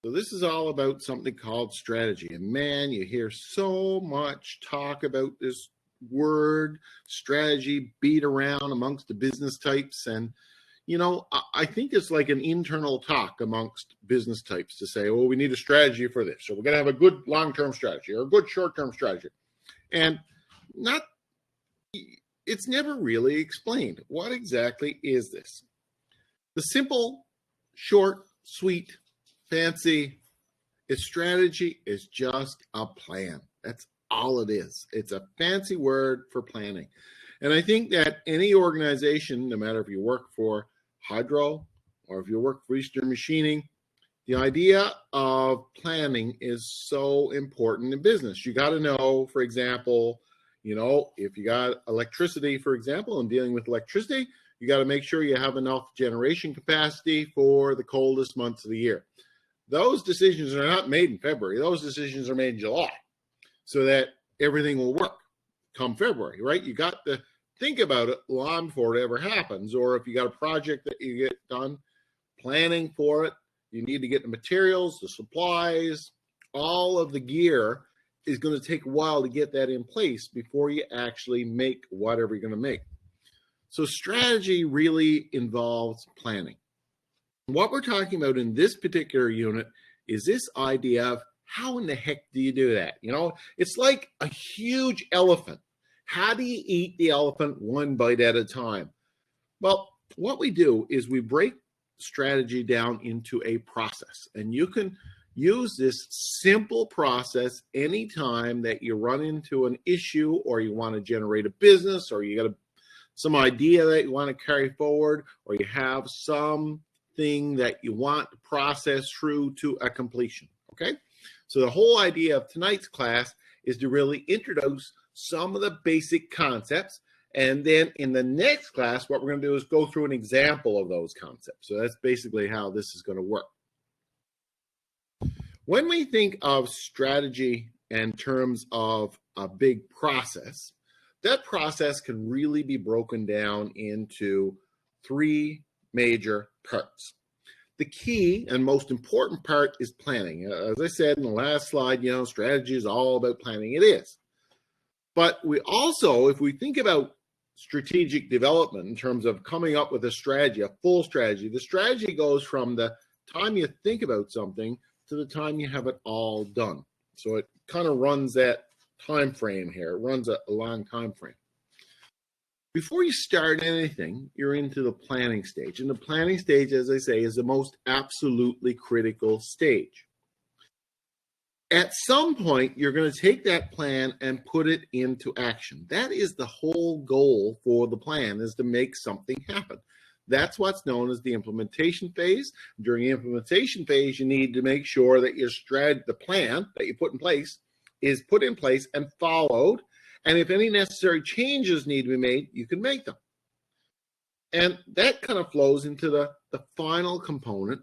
So this is all about something called strategy. And man, you hear so much talk about this word strategy beat around amongst the business types. And, you know, I think it's like an internal talk amongst business types to say, oh, we need a strategy for this. So we're going to have a good long-term strategy or a good short-term strategy. And it's never really explained. What exactly is this? The simple, short, sweet, fancy strategy is just a plan. That's all it is. It's a fancy word for planning. And I think that any organization, no matter if you work for Hydro or if you work for Eastern Machining, the idea of planning is so important in business. You got to know, for example, you know, if you got electricity, for example, and dealing with electricity, you got to make sure you have enough generation capacity for the coldest months of the year. Those decisions are not made in February. Those decisions are made in July so that everything will work come February, right? You got to think about it long before it ever happens. Or if you got a project that you get done, planning for it, you need to get the materials, the supplies, all of the gear is going to take a while to get that in place before you actually make whatever you're going to make. So strategy really involves planning. What we're talking about in this particular unit is this idea of how in the heck do you do that? You know, it's like a huge elephant. How do you eat the elephant one bite at a time? Well, what we do is we break strategy down into a process, and you can use this simple process anytime that you run into an issue or you want to generate a business or you got some idea that you want to carry forward or you have something that you want to process through to a completion, okay? So the whole idea of tonight's class is to really introduce some of the basic concepts. And then in the next class, what we're going to do is go through an example of those concepts. So that's basically how this is going to work. When we think of strategy in terms of a big process, that process can really be broken down into three major parts. The key and most important part is planning. As I said in the last slide, you know, strategy is all about planning. It is. But we also, if we think about strategic development in terms of coming up with a strategy, a full strategy, the strategy goes from the time you think about something to the time you have it all done. So it kind of runs that time frame here. It runs a long time frame. Before you start anything, you're into the planning stage. And the planning stage, as I say, is the most absolutely critical stage. At some point, you're going to take that plan and put it into action. That is the whole goal for the plan, is to make something happen. That's what's known as the implementation phase. During the implementation phase, you need to make sure that your the plan that you put in place is put in place and followed. And if any necessary changes need to be made, you can make them. And that kind of flows into the final component,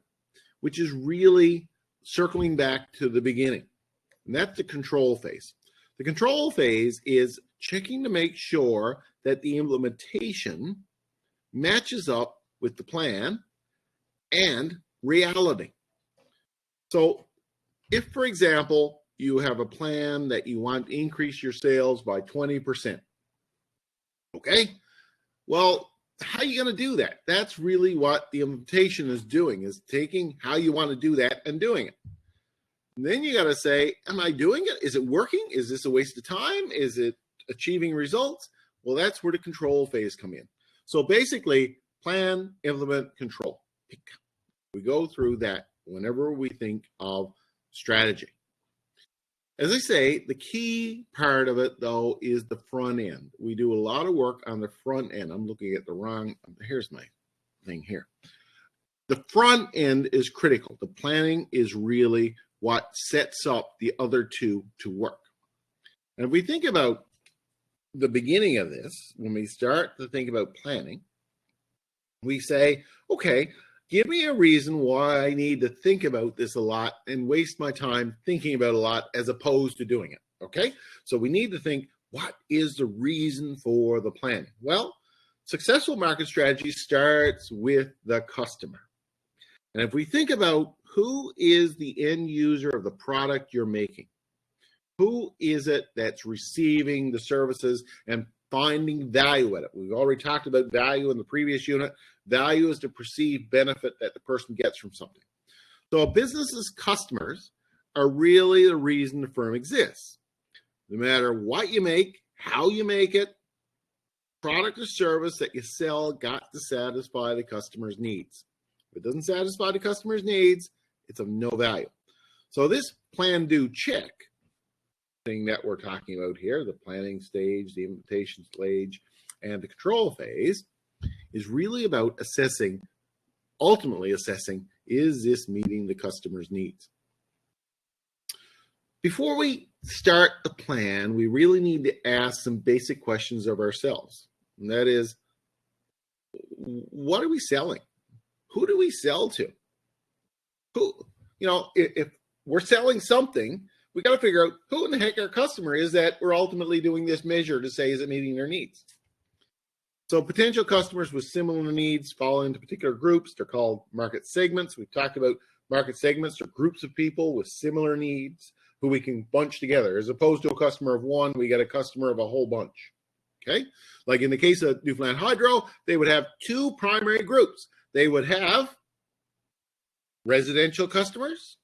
which is really circling back to the beginning. And that's the control phase. The control phase is checking to make sure that the implementation matches up with the plan and reality. So if, for example, you have a plan that you want to increase your sales by 20%, okay? Well, how are you going to do that? That's really what the implementation is doing, is taking how you want to do that and doing it. And then you got to say, am I doing it? Is it working? Is this a waste of time? Is it achieving results? Well, that's where the control phase come in. So basically, plan, implement, control. We go through that whenever we think of strategy. As I say, the key part of it, though, is the front end. We do a lot of work on the front end. I'm looking at the wrong, here's my thing here. The front end is critical. The planning is really what sets up the other two to work. And if we think about the beginning of this, when we start to think about planning, we say, okay, give me a reason why I need to think about this a lot and waste my time thinking about it a lot as opposed to doing it, okay? So we need to think, what is the reason for the planning? Well, successful market strategy starts with the customer. And if we think about who is the end user of the product you're making? Who is it that's receiving the services and finding value in it? We've already talked about value in the previous unit. Value is the perceived benefit that the person gets from something. So a business's customers are really the reason the firm exists. No matter what you make, how you make it, product or service that you sell got to satisfy the customer's needs. If it doesn't satisfy the customer's needs, it's of no value. So this plan, do, check thing that we're talking about here, the planning stage, the implementation stage, and the control phase, is really about ultimately assessing, is this meeting the customer's needs? Before we start the plan, we really need to ask some basic questions of ourselves. And that is, what are we selling? Who do we sell to? If we're selling something, we got to figure out who in the heck our customer is that we're ultimately doing this measure to say, is it meeting their needs? So potential customers with similar needs fall into particular groups. They're called market segments. We've talked about market segments are groups of people with similar needs who we can bunch together. As opposed to a customer of one, we get a customer of a whole bunch. Okay? Like in the case of Newfoundland Hydro, they would have two primary groups. They would have residential customers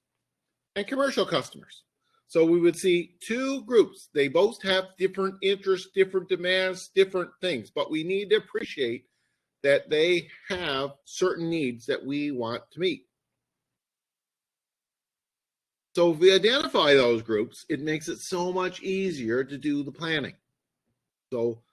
and commercial customers. So we would see two groups. They both have different interests, different demands, different things, but we need to appreciate that they have certain needs that we want to meet. So if we identify those groups, it makes it so much easier to do the planning. So,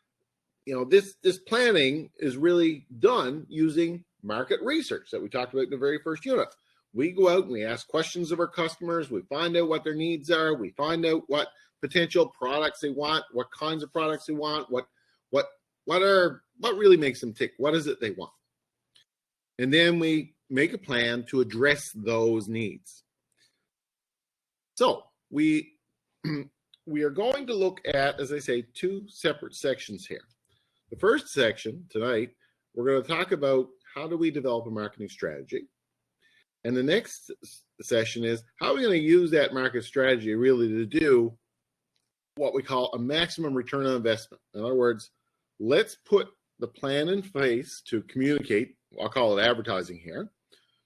this planning is really done using market research that we talked about in the very first unit. We go out and we ask questions of our customers. We find out what their needs are. We find out what potential products they want, what kinds of products they want, what really makes them tick. What is it they want? And then we make a plan to address those needs. So we are going to look at, as I say, two separate sections here. The first section tonight, we're going to talk about how do we develop a marketing strategy. And the next session is how are we going to use that market strategy really to do what we call a maximum return on investment. In other words, let's put the plan in place to communicate, I'll call it advertising here,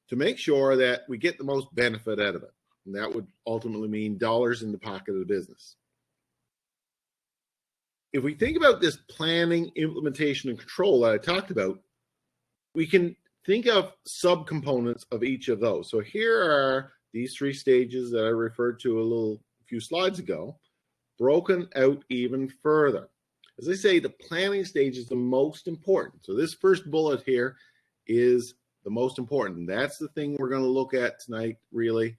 to make sure that we get the most benefit out of it. And that would ultimately mean dollars in the pocket of the business. If we think about this planning, implementation, and control that I talked about, we can think of subcomponents of each of those. So here are these three stages that I referred to a few slides ago, broken out even further. As I say, the planning stage is the most important. So this first bullet here is the most important. That's the thing we're going to look at tonight, really,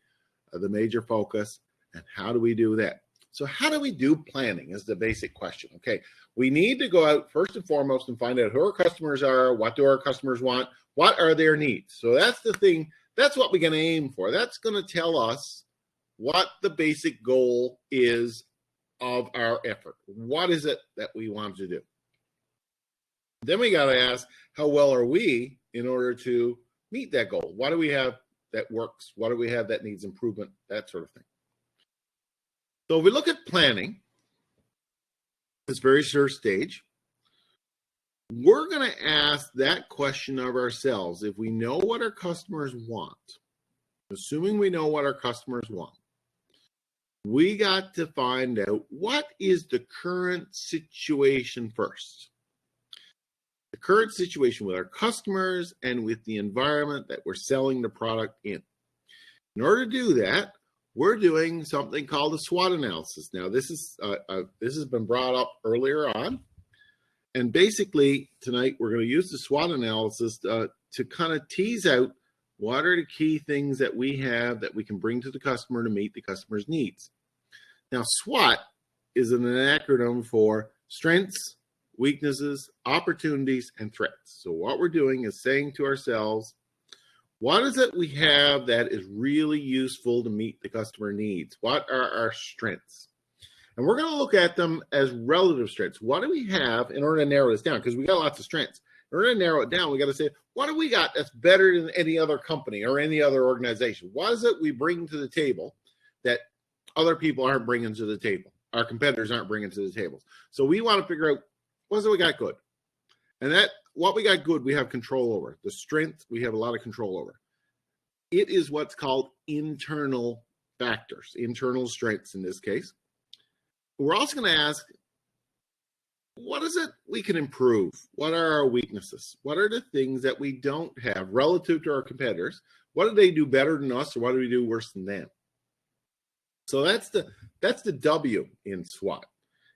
the major focus. And how do we do that? So how do we do planning is the basic question. Okay, we need to go out first and foremost and find out who our customers are, what do our customers want, what are their needs. So that's the thing, that's what we're going to aim for. That's going to tell us what the basic goal is of our effort. What is it that we want to do? Then we got to ask, how well are we in order to meet that goal? What do we have that works? What do we have that needs improvement? That sort of thing. So if we look at planning, this very first stage, we're going to ask that question of ourselves. If we know what our customers want, assuming we know what our customers want, we got to find out what is the current situation first. The current situation with our customers and with the environment that we're selling the product in. In order to do that, we're doing something called a SWOT analysis. Now, this has been brought up earlier on. And basically, tonight, we're going to use the SWOT analysis to kind of tease out what are the key things that we have that we can bring to the customer to meet the customer's needs. Now, SWOT is an acronym for strengths, weaknesses, opportunities, and threats. So what we're doing is saying to ourselves, what is it we have that is really useful to meet the customer needs? What are our strengths? And we're going to look at them as relative strengths. What do we have in order to narrow this down? Because we got lots of strengths. we're going to narrow it down. We got to say, what do we got that's better than any other company or any other organization? What is it we bring to the table that other people aren't bringing to the table? Our competitors aren't bringing to the table. So we want to figure out, what is it we got good? And that what we got good, we have control over. The strength, we have a lot of control over. It is what's called internal factors, internal strengths in this case. We're also going to ask, what is it we can improve? What are our weaknesses? What are the things that we don't have relative to our competitors? What do they do better than us, or what do we do worse than them? So that's the W in SWOT,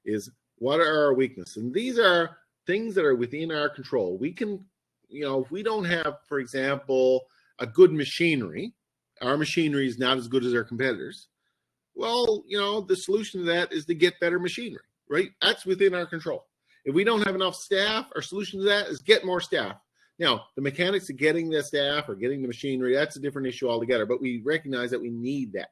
is what are our weaknesses? And these are things that are within our control. We can, if we don't have, for example, a good machinery, our machinery is not as good as our competitors. Well, the solution to that is to get better machinery, right? That's within our control. If we don't have enough staff, our solution to that is get more staff. Now, the mechanics of getting the staff or getting the machinery, that's a different issue altogether, but we recognize that we need that.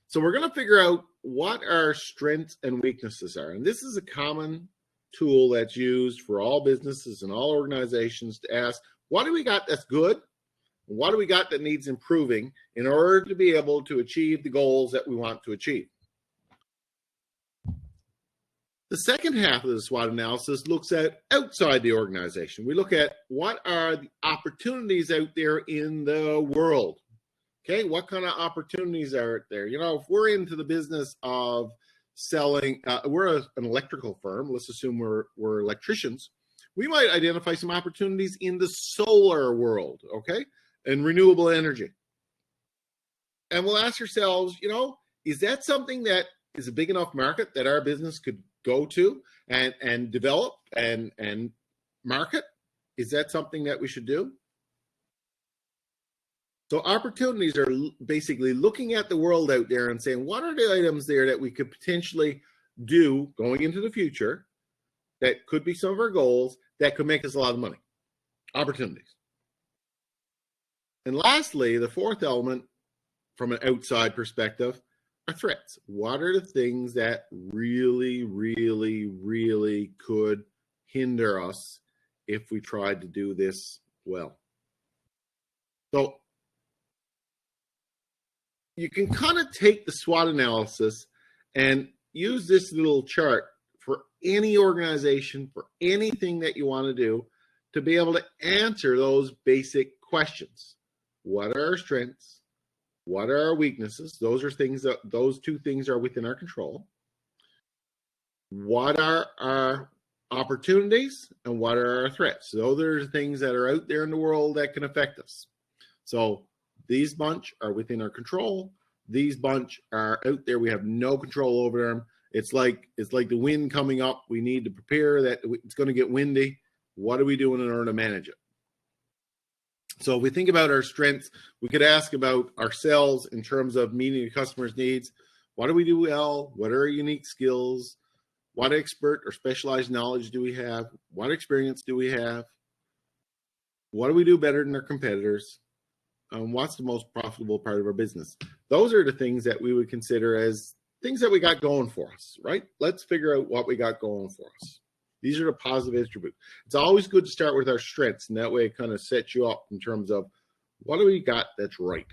So we're going to figure out what our strengths and weaknesses are. And this is a common tool that's used for all businesses and all organizations to ask, what do we got that's good? What do we got that needs improving in order to be able to achieve the goals that we want to achieve? The second half of the SWOT analysis looks at outside the organization. We look at what are the opportunities out there in the world. Okay, what kind of opportunities are out there? If we're into the business of selling, we're an electrical firm, let's assume we're electricians, we might identify some opportunities in the solar world, okay, and renewable energy. And we'll ask ourselves, is that something that is a big enough market that our business could go to and develop and market? Is that something that we should do? So opportunities are basically looking at the world out there and saying, what are the items there that we could potentially do going into the future that could be some of our goals that could make us a lot of money? Opportunities. And lastly, the fourth element from an outside perspective are threats. What are the things that really, really, really could hinder us if we tried to do this well? So you can kind of take the SWOT analysis and use this little chart for any organization, for anything that you want to do, to be able to answer those basic questions. What are our strengths? What are our weaknesses? Those two things are within our control. What are our opportunities and what are our threats? Those are the things that are out there in the world that can affect us. So these bunch are within our control. These bunch are out there. We have no control over them. It's like the wind coming up. We need to prepare that it's going to get windy. What are we doing in order to manage it? So if we think about our strengths, we could ask about ourselves in terms of meeting the customer's needs. What do we do well? What are our unique skills? What expert or specialized knowledge do we have? What experience do we have? What do we do better than our competitors? What's the most profitable part of our business? Those are the things that we would consider as things that we got going for us, right? Let's figure out what we got going for us. These are the positive attributes. It's always good to start with our strengths, and that way it kind of sets you up in terms of what do we got that's right.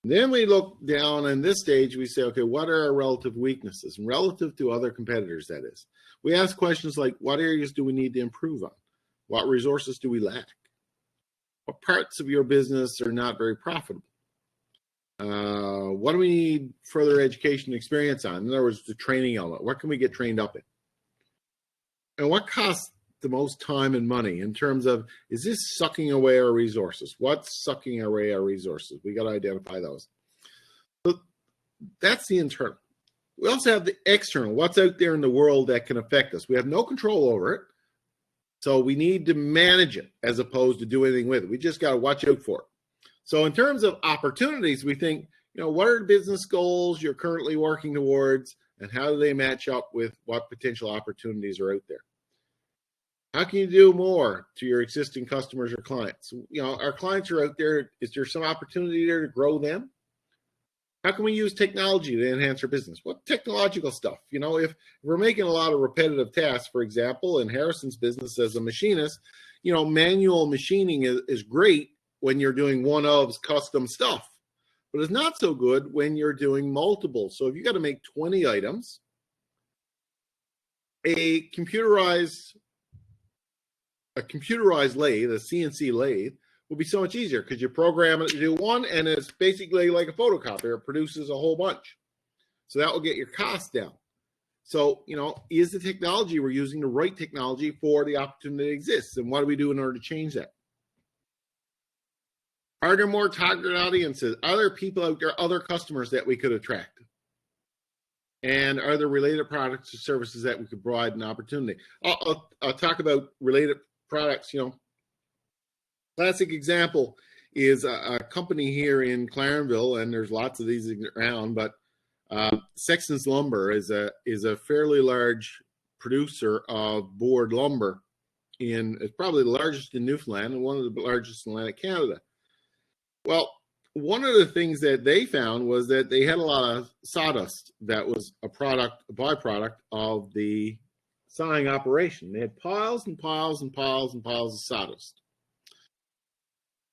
And then we look down in this stage, we say, okay, what are our relative weaknesses? And relative to other competitors, that is. We ask questions like, what areas do we need to improve on? What resources do we lack? What parts of your business are not very profitable? What do we need further education and experience on? In other words, the training element. What can we get trained up in? And what costs the most time and money in terms of, is this sucking away our resources? What's sucking away our resources? We got to identify those. So that's the internal. We also have the external. What's out there in the world that can affect us? We have no control over it. So we need to manage it as opposed to do anything with it. We just got to watch out for it. So in terms of opportunities, we think, what are the business goals you're currently working towards, and how do they match up with what potential opportunities are out there? How can you do more to your existing customers or clients? Our clients are out there. Is there some opportunity there to grow them? How can we use technology to enhance our business? What technological stuff? If we're making a lot of repetitive tasks, for example, in Harrison's business as a machinist, manual machining is great when you're doing one-ofs custom stuff, but it's not so good when you're doing multiple. So if you got to make 20 items, a computerized lathe, a CNC lathe, will be so much easier because you program it to do one, and it's basically like a photocopier. It produces a whole bunch. So that will get your costs down. So, is the technology we're using the right technology for the opportunity that exists? And what do we do in order to change that? Are there more targeted audiences? Are there people out there, other customers that we could attract? And are there related products or services that we could provide an opportunity? I'll talk about related products. Classic example is a company here in Clarenville, and there's lots of these around, but Sexton's Lumber is a fairly large producer of board lumber. It's probably the largest in Newfoundland and one of the largest in Atlantic Canada. Well, one of the things that they found was that they had a lot of sawdust that was a byproduct of the sawing operation. They had piles and piles and piles and piles of sawdust.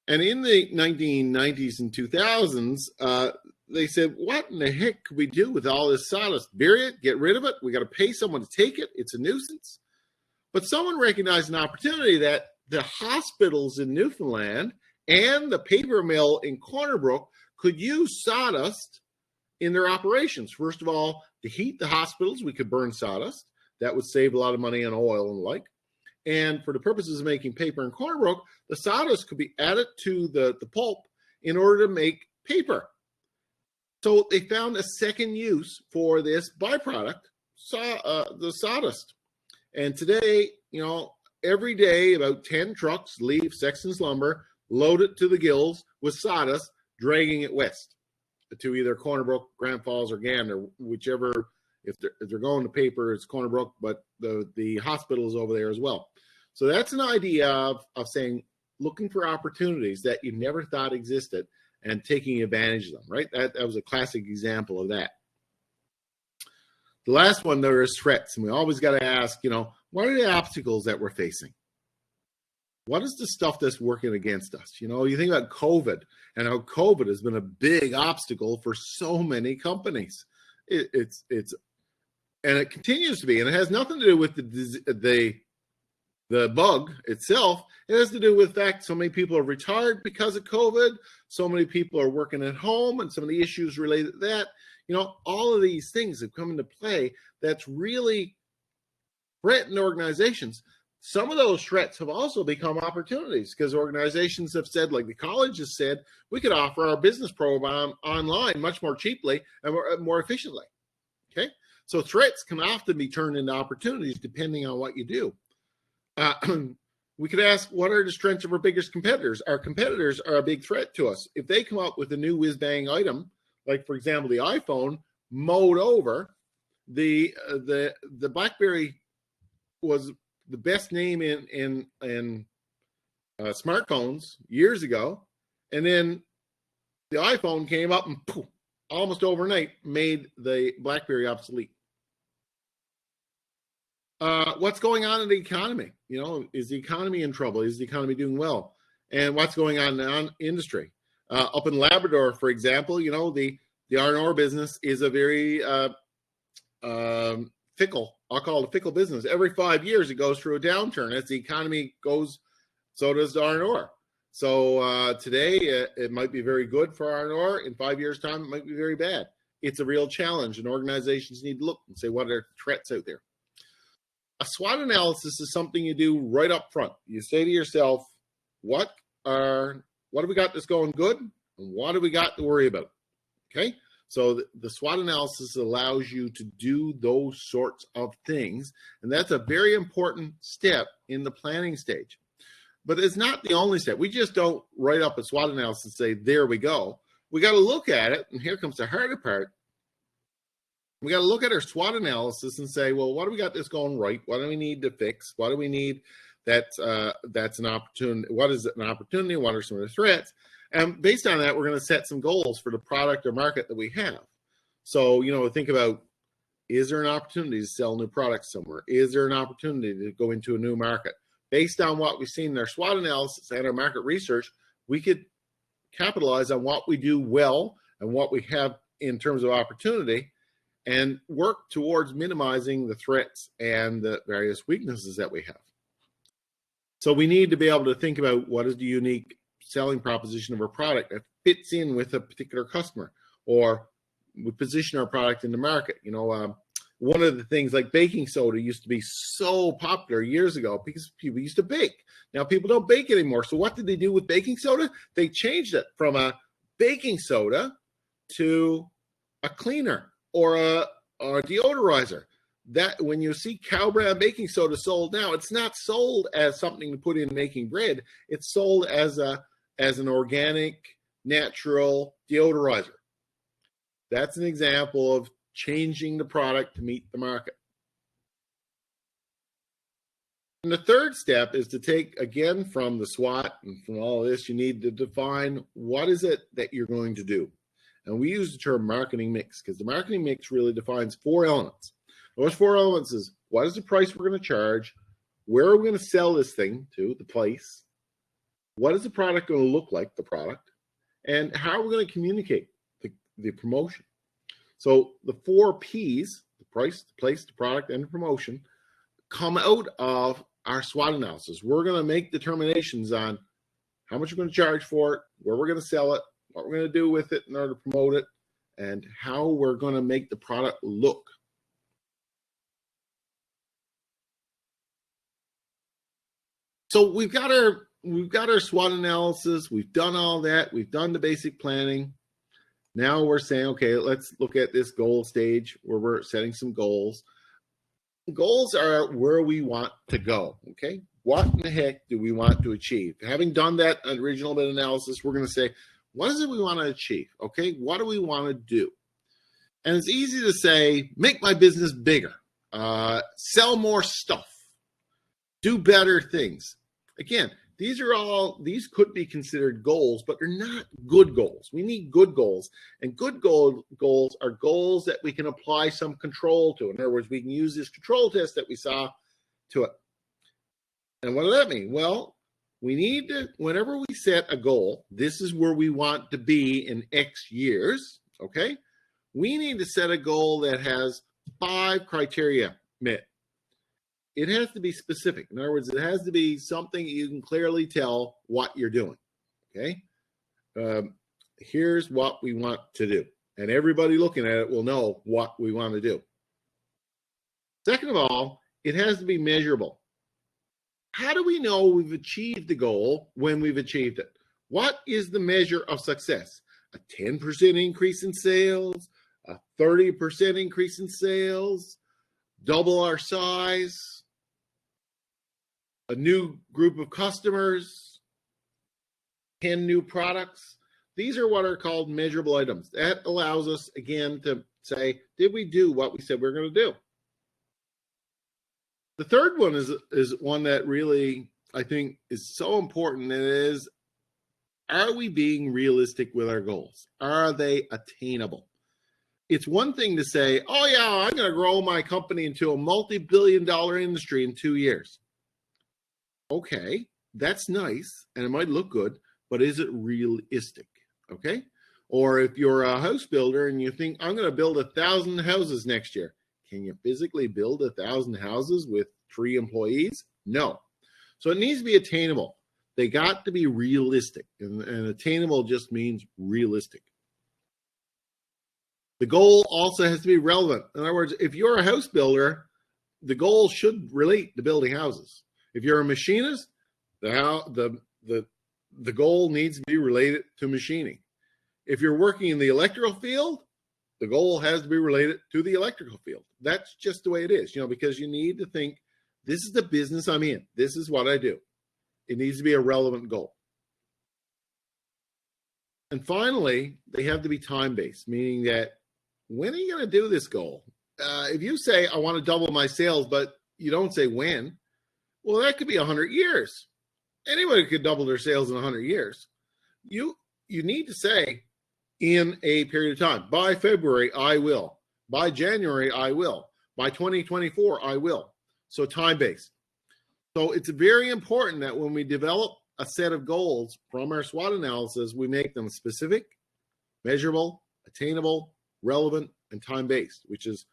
And in the 1990s and 2000s, they said, what in the heck could we do with all this sawdust? Bury it, get rid of it. We got to pay someone to take it. It's a nuisance. But someone recognized an opportunity that the hospitals in Newfoundland and the paper mill in Corner Brook could use sawdust in their operations. First of all, to heat the hospitals, we could burn sawdust. That would save a lot of money on oil and the like. And for the purposes of making paper in Corner Brook, the sawdust could be added to the pulp in order to make paper. So they found a second use for this byproduct, the sawdust. And today, every day about 10 trucks leave Sexton's Lumber, load it to the gills with sawdust, dragging it west to either Corner Brook, Grand Falls, or Gander, whichever. If they're going to paper, it's Corner Brook, but the hospital is over there as well. So that's an idea of saying, looking for opportunities that you never thought existed and taking advantage of them, right? That was a classic example of that. The last one, there is threats. And we always got to ask, what are the obstacles that we're facing? What is the stuff that's working against us? You think about COVID and how COVID has been a big obstacle for so many companies. It's and it continues to be, and it has nothing to do with the bug itself. It has to do with the fact so many people are retired because of COVID. So many people are working at home, and some of the issues related to that. All of these things have come into play that's really threatened organizations. Some of those threats have also become opportunities because organizations have said, like the college has said, we could offer our business program online much more cheaply and more efficiently. Okay. So threats can often be turned into opportunities depending on what you do. We could ask, what are the strengths of our biggest competitors? Our competitors are a big threat to us. If they come up with a new whiz-bang item, like, for example, the iPhone, mowed over, the BlackBerry was the best name in smartphones years ago, and then the iPhone came up and poof, almost overnight made the BlackBerry obsolete. What's going on in the economy? Is the economy in trouble? Is the economy doing well? And what's going on in the industry? Up in Labrador, for example, the R&R business is a very fickle, I'll call it a fickle business. Every 5 years, it goes through a downturn. As the economy goes, so does the R&R. So today, it might be very good for R&R. In 5 years' time, it might be very bad. It's a real challenge, and organizations need to look and say, what are threats out there? A SWOT analysis is something you do right up front. You say to yourself, what have we got that's going good? And what have we got to worry about? Okay? So the SWOT analysis allows you to do those sorts of things. And that's a very important step in the planning stage. But it's not the only step. We just don't write up a SWOT analysis and say, there we go. We got to look at it. And here comes the harder part. We got to look at our SWOT analysis and say, well, what do we got that's going right? What do we need to fix? What do we need that's an opportunity. What is an opportunity? What are some of the threats? And based on that, we're going to set some goals for the product or market that we have. So, think about, is there an opportunity to sell new products somewhere? Is there an opportunity to go into a new market? Based on what we've seen in our SWOT analysis and our market research, we could capitalize on what we do well and what we have in terms of opportunity and work towards minimizing the threats and the various weaknesses that we have. So we need to be able to think about what is the unique selling proposition of our product that fits in with a particular customer, or we position our product in the market. One of the things, like baking soda used to be so popular years ago because people used to bake. Now people don't bake anymore. So what did they do with baking soda? They changed it from a baking soda to a cleaner or a deodorizer. That when you see cow brand baking soda sold now, it's not sold as something to put in making bread. It's sold as an organic, natural deodorizer. That's an example of changing the product to meet the market. And the third step is to take, again, from the SWOT and from all of this, you need to define what is it that you're going to do. And we use the term marketing mix because the marketing mix really defines 4 elements. Those 4 elements is, what is the price we're going to charge? Where are we going to sell this thing to, the place? What is the product going to look like, the product? And how are we going to communicate the promotion? So the 4 P's, the price, the place, the product, and the promotion, come out of our SWOT analysis. We're going to make determinations on how much we're going to charge for it, where we're going to sell it, what we're going to do with it in order to promote it, and how we're going to make the product look. So we've got our SWOT analysis. We've done all that. We've done the basic planning. Now we're saying, okay, let's look at this goal stage where we're setting some goals. Goals are where we want to go, okay? What in the heck do we want to achieve? Having done that original bit analysis, we're going to say, what is it we want to achieve, okay? What do we want to do? And it's easy to say, make my business bigger, sell more stuff, do better things. Again, these could be considered goals, but they're not good goals. We need good goals. And good goals are goals that we can apply some control to. In other words, we can use this control test that we saw to it. And what does that mean? Well, we need to, whenever we set a goal, this is where we want to be in X years, okay? We need to set a goal that has 5 criteria met. It has to be specific. In other words, it has to be something you can clearly tell what you're doing, okay? Here's what we want to do. And everybody looking at it will know what we want to do. Second of all, it has to be measurable. How do we know we've achieved the goal when we've achieved it? What is the measure of success? A 10% increase in sales, a 30% increase in sales, double our size, a new group of customers, 10 new products. These are what are called measurable items. That allows us, again, to say, did we do what we said we were going to do? The third one is one that really, I think, is so important. It is, are we being realistic with our goals? Are they attainable? It's one thing to say, oh yeah, I'm going to grow my company into a multi-billion-dollar industry in 2 years. Okay, that's nice, and it might look good, but is it realistic? Okay? Or if you're a house builder and you think, I'm going to build 1,000 houses next year, can you physically build 1,000 houses with 3 employees? No. So it needs to be attainable. They got to be realistic, and attainable just means realistic. The goal also has to be relevant. In other words, if you're a house builder, the goal should relate to building houses. If you're a machinist, the goal needs to be related to machining. If you're working in the electrical field, the goal has to be related to the electrical field. That's just the way it is, because you need to think, this is the business I'm in. This is what I do. It needs to be a relevant goal. And finally, they have to be time-based, meaning that when are you going to do this goal? If you say, I want to double my sales, but you don't say when, Well, that could be 100 years. Anybody could double their sales in 100 years. You need to say in a period of time, by February, I will. By January, I will. By 2024, I will. So time-based. So it's very important that when we develop a set of goals from our SWOT analysis, we make them specific, measurable, attainable, relevant, and time-based, which is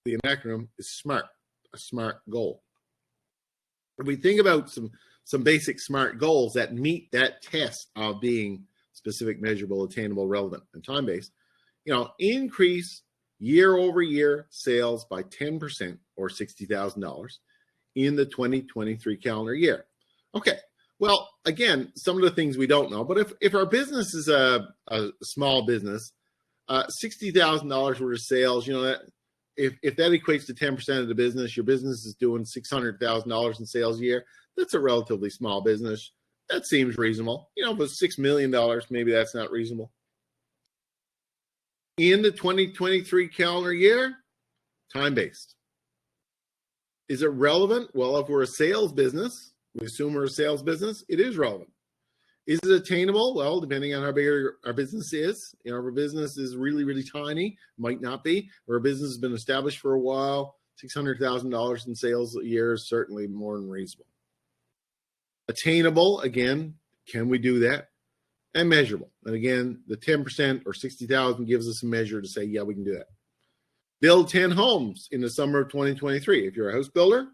the acronym is SMART, a SMART goal. If we think about some basic SMART goals that meet that test of being specific, measurable, attainable, relevant, and time-based, increase year-over-year sales by 10% or $60,000 in the 2023 calendar year. Okay, well, again, some of the things we don't know, but if our business is a small business, $60,000 worth of sales, if that equates to 10% of the business, your business is doing $600,000 in sales a year. That's a relatively small business. That seems reasonable. If it's $6 million, maybe that's not reasonable. In the 2023 calendar year, time-based. Is it relevant? Well, if we're a sales business, we assume we're a sales business, it is relevant. Is it attainable? Well, depending on how big our business is. If our business is really, really tiny, might not be. Or our business has been established for a while, $600,000 in sales a year is certainly more than reasonable. Attainable, again, can we do that? And measurable. And again, the 10% or 60,000 gives us a measure to say, yeah, we can do that. Build 10 homes in the summer of 2023. If you're a house builder,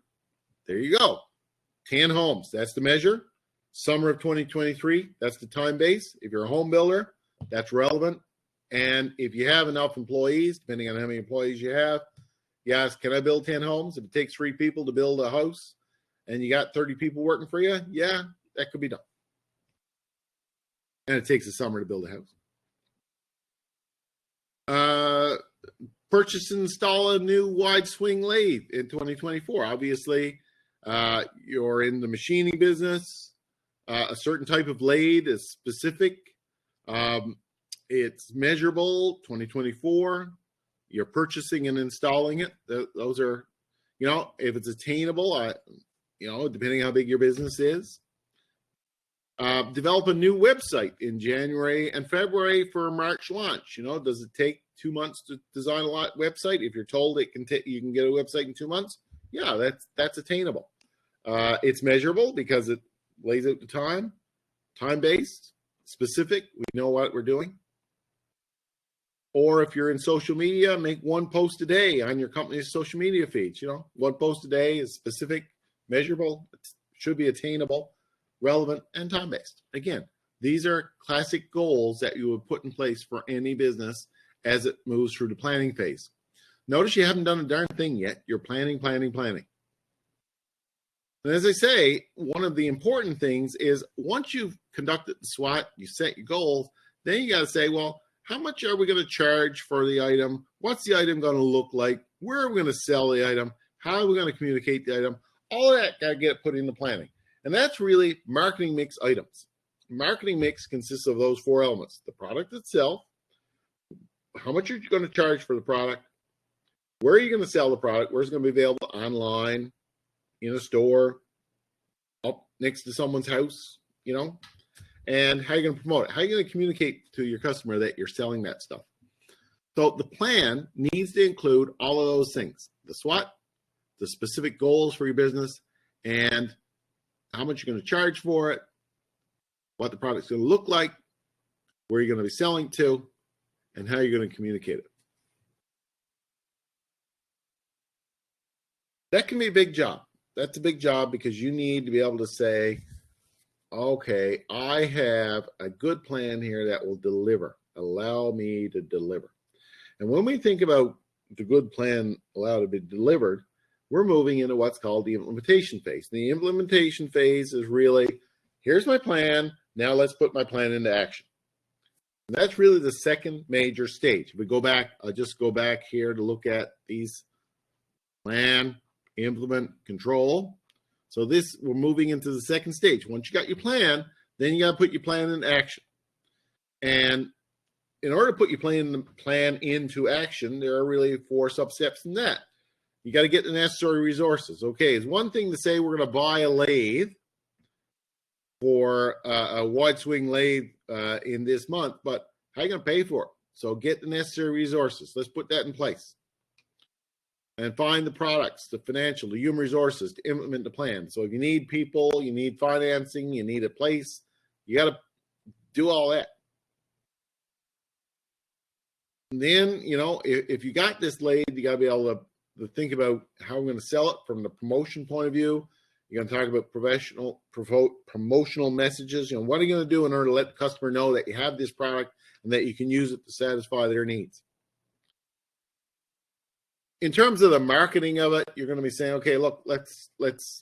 there you go. 10 homes, that's the measure. Summer of 2023, that's the time base. If you're a home builder, that's relevant. And if you have enough employees, depending on how many employees you have, yes, can I build 10 homes? If it takes 3 people to build a house and you got 30 people working for you, yeah, that could be done. And it takes a summer to build a house. Purchase and install a new wide swing lathe in 2024. Obviously, you're in the machining business. A certain type of lathe is specific. It's measurable, 2024. You're purchasing and installing it. Those are, if it's attainable, depending on how big your business is. Develop a new website in January and February for March launch. Does it take 2 months to design a website? If you're told you can get a website in 2 months, yeah, that's attainable. It's measurable because it lays out the time-based, specific. We know what we're doing. Or if you're in social media, make 1 post a day on your company's social media feeds. 1 post a day is specific, measurable, it should be attainable, relevant, and time-based. Again, these are classic goals that you would put in place for any business as it moves through the planning phase. Notice you haven't done a darn thing yet. You're planning. And as I say, one of the important things is once you've conducted the SWOT, you set your goals, then you got to say, well, how much are we going to charge for the item? What's the item going to look like? Where are we going to sell the item? How are we going to communicate the item? All of that got to get put into planning. And that's really marketing mix items. Marketing mix consists of those 4 elements: the product itself, how much are you going to charge for the product, where are you going to sell the product, where's it going to be available online, in a store, up next to someone's house, and how are you going to promote it? How are you going to communicate to your customer that you're selling that stuff? So the plan needs to include all of those things: the SWOT, the specific goals for your business, and how much you're going to charge for it, what the product's going to look like, where you're going to be selling to, and how you're going to communicate it. That can be a big job. That's a big job because you need to be able to say, okay, I have a good plan here that will deliver. Allow me to deliver. And when we think about the good plan allowed to be delivered, we're moving into what's called the implementation phase. The implementation phase is really, here's my plan. Now let's put my plan into action. And that's really the second major stage. If we go back, I'll just go back here to look at these: plan, implement, control. So we're moving into the second stage. Once you got your plan, then you got to put your plan into action. And in order to put your plan into action, there are really 4 sub-steps in that. You got to get the necessary resources. Okay, it's one thing to say we're going to buy a lathe for a wide swing lathe in this month, but how are you going to pay for it? So get the necessary resources. Let's put that in place. And find the products, the financial, the human resources to implement the plan. So if you need people, you need financing, you need a place, you got to do all that. And then, you know, if you got this lathe, you got to be able to think about how I'm going to sell it from the promotion point of view. You're going to talk about promotional messages. You know, what are you going to do in order to let the customer know that you have this product and that you can use it to satisfy their needs? In terms of the marketing of it, you're going to be saying, okay, look, let's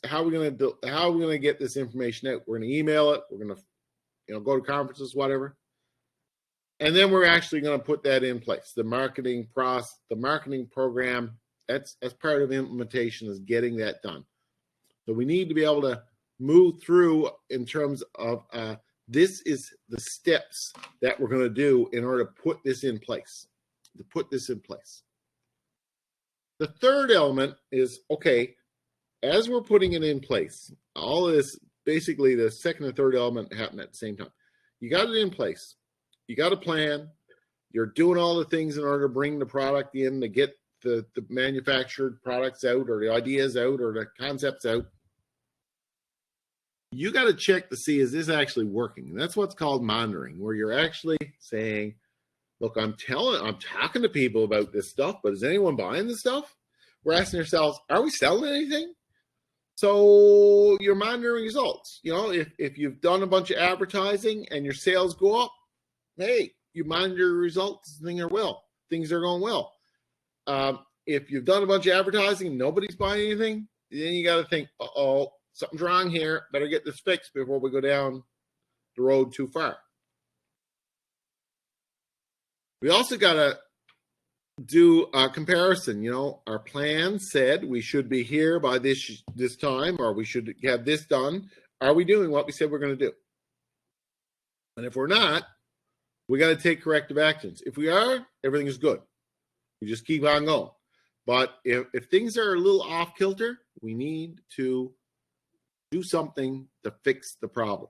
how are we going to get this information out? We're going to email it. We're going to, you know, go to conferences, whatever. And then we're actually going to put that in place. The marketing process, the marketing program, that's part of implementation, is getting that done. So we need to be able to move through in terms of this is the steps that we're going to do in order to put this in place. The third element is, okay, as we're putting it in place, all of this, basically the second and third element happen at the same time. You got it in place. You got a plan. You're doing all the things in order to bring the product in, to get the manufactured products out, or the ideas out, or the concepts out. You got to check to see, is this actually working? And that's what's called monitoring, where you're actually saying, look, I'm talking to people about this stuff, but is anyone buying this stuff? We're asking ourselves, are we selling anything? So you're monitoring results. You know, if you've done a bunch of advertising and your sales go up, hey, you monitor your results, things are going well. If you've done a bunch of advertising and nobody's buying anything, then you got to think, uh-oh, something's wrong here. Better get this fixed before we go down the road too far. We also got to do a comparison. You know, our plan said we should be here by this time, or we should have this done. Are we doing what we said we're going to do? And if we're not, we got to take corrective actions. If we are, everything is good. We just keep on going. But if things are a little off kilter, we need to do something to fix the problem.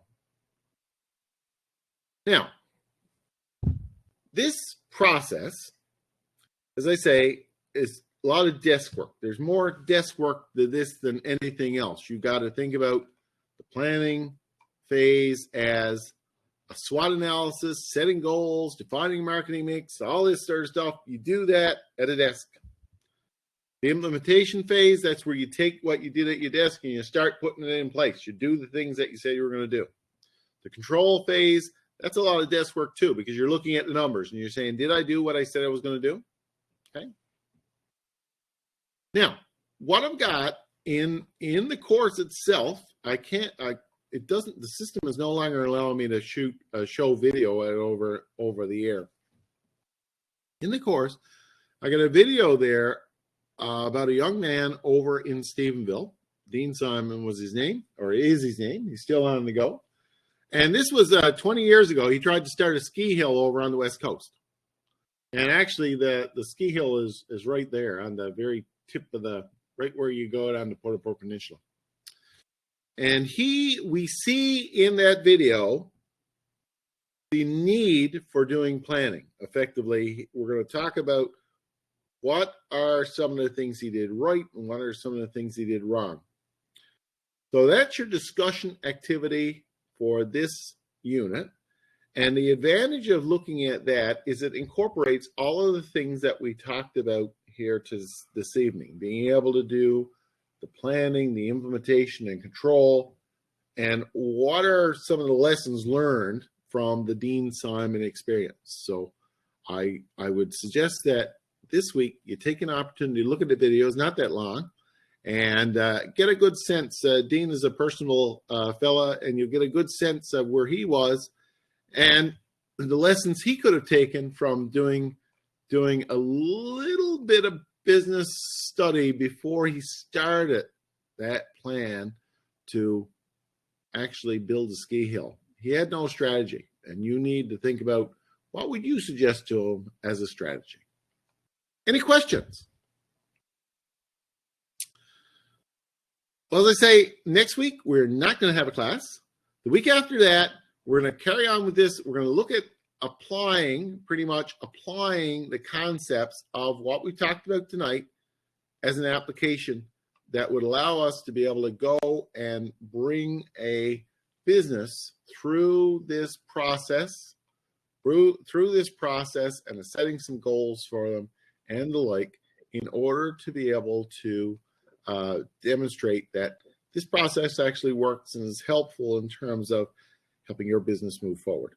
Now, this process, as I say, is a lot of desk work. There's more desk work to this than anything else. You got to think about the planning phase as a SWOT analysis, setting goals, defining marketing mix, all this sort of stuff. You do that at a desk. The implementation phase, that's where you take what you did at your desk and you start putting it in place. You do the things that you said you were going to do. The control phase, that's a lot of desk work too, because you're looking at the numbers and you're saying, did I do what I said I was going to do? Okay. Now, what I've got in the course itself, the system is no longer allowing me to show video over the air. In the course, I got a video there about a young man over in Stephenville. Dean Simon was his name, or is his name. He's still on the go. And this was 20 years ago. He tried to start a ski hill over on the West Coast. And actually, the ski hill is right there on the very tip of right where you go down the Portapo Peninsula. And we see in that video the need for doing planning. Effectively, we're going to talk about what are some of the things he did right and what are some of the things he did wrong. So that's your discussion activity for this unit. And the advantage of looking at that is it incorporates all of the things that we talked about here this evening, being able to do the planning, the implementation and control, and what are some of the lessons learned from the Dean Simon experience. So I would suggest that this week you take an opportunity to look at the videos, not that long, and get a good sense. Dean is a personal fella, and you'll get a good sense of where he was and the lessons he could have taken from doing a little bit of business study before he started that plan to actually build a ski hill. He had no strategy, and you need to think about what would you suggest to him as a strategy. Any questions? Well, as I say, next week, we're not going to have a class. The week after that, we're going to carry on with this. We're going to look at pretty much applying the concepts of what we talked about tonight as an application that would allow us to be able to go and bring a business through this process, and setting some goals for them and the like, in order to be able to demonstrate that this process actually works and is helpful in terms of helping your business move forward.